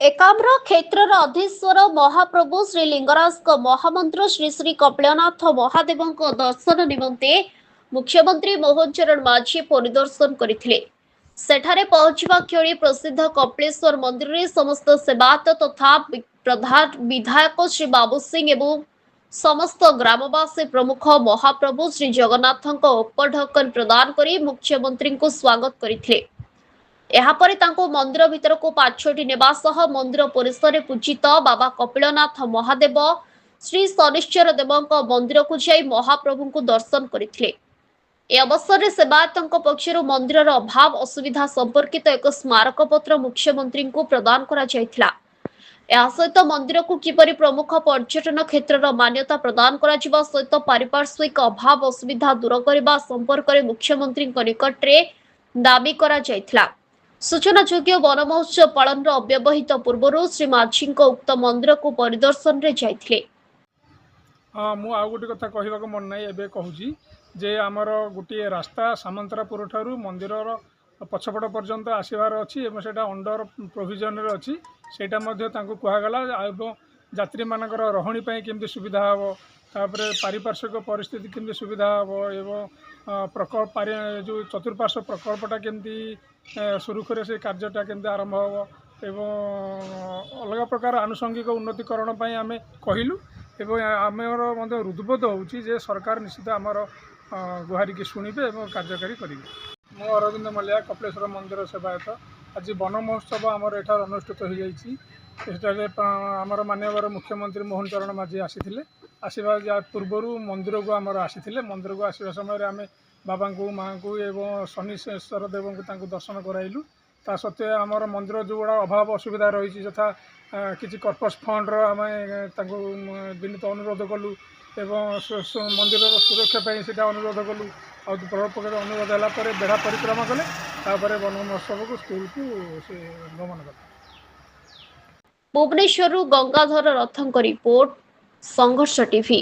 एकाम्र क्षेत्रर अधीश्वर महाप्रभु श्री लिंगराज महामंत्र श्री श्री कपिलनाथ महादेव दर्शन निमंते मुख्यमंत्री मोहन चरण माझी परिदर्शन करथिले। सेठारे पहुंचवा क्षणी प्रसिद्ध कपिलेश्वर मंदिर रे समस्त सेवायत तथा प्रधान विधायक श्री बाबू सिंह एवं समस्त ग्रामवासी प्रमुख महाप्रभु श्री जगन्नाथଙ୍କ उपढकन प्रदान करी मुख्यमंत्री को स्वागत करथिले। एहापरे तांको मंदिर भितरको पाछोटी नेबा सह मंदिर परिसर पूजित बाबा कपिलनाथ महादेव श्री शनिश्चर देवଙ୍କ मंदिर को जाई महाप्रभु को दर्शन करथिले। ए अवसर में सेवायतଙ୍କ पक्षरु मंदिरर अभाव असुविधा संपर्कित एक स्मारक पत्र मुख्यमंत्री को प्रदान करा जायथिला। ଏହା ସହିତ ମନ୍ଦିରକୁ କିପରି ପ୍ରମୁଖ ପର୍ଯ୍ୟଟନ କ୍ଷେତ୍ରର ମାନ୍ୟତା ପ୍ରଦାନ କରାଯିବା ସହିତ ପାରିପାର୍ଶ୍ୱିକ ଅଭାବ ଅସୁବିଧା ଦୂର କରିବା ସମ୍ପର୍କରେ ମୁଖ୍ୟମନ୍ତ୍ରୀଙ୍କ ନିକଟରେ ଦାବି କରାଯାଇଥିଲା। सूचनायोग्य वन महोत्सव पालन अव्यवहित पूर्व श्री माझीଙ୍କ उक्त मंदिर को परिदर्शन रे जाइथिले। हाँ मु आउ गोटे कथा कहवाक मन ना एबे कहूँ जे आमर गोटे रास्ता सामंतरापुर ठारू मंदिर पछपट पर्यंत आसबार अच्छी से अंडर प्रोविजन अच्छी से कहगला यात्री मानकर रही केमती सुविधा हम तापर पारिपार्श्विक परिस्थिति केमती सुविधा हम एवं प्रकल्प जो चतुर्पार्श्व प्रकल्पटा केमती सुरुखुरे से कार्यटा केमती आरंभ हम एवं अलग प्रकार आनुषंगिक उन्नतिकरण आम कहलु एवं आमर हृदबोध हो सरकार निश्चित आमर गुहारी की शुणे और कार्यकारी करेंगे। मु अरविंद मल्लिया कपिलेश्वर मंदिर सेवायत आज वन महोत्सव आमर एठार अनुष्ठित हो जाइए। आमर माननीय मुख्यमंत्री मोहन चरण माझी आसी आसवा पूर्वर मंदिर को आमर आसी मंदिर को आसवा समय आम बाबा को माँ को एवं शनिश्चर देव को दर्शन कराइलु। ता सत्वे आमर मंदिर जो गुड़ा अभाव असुविधा रही यथा किसी कर्पस फंड आम विनीत अनुरोध कलु एवं मंदिर सुरक्षा से अनुरोध कलु और प्रकार अनुरोध है बेढ़ा परिक्रमा कले वन महोत्सव को स्कूल को से गमन कले। भुवनेश्वर गंगाधर रथंक रिपोर्ट संघर्ष टीवी।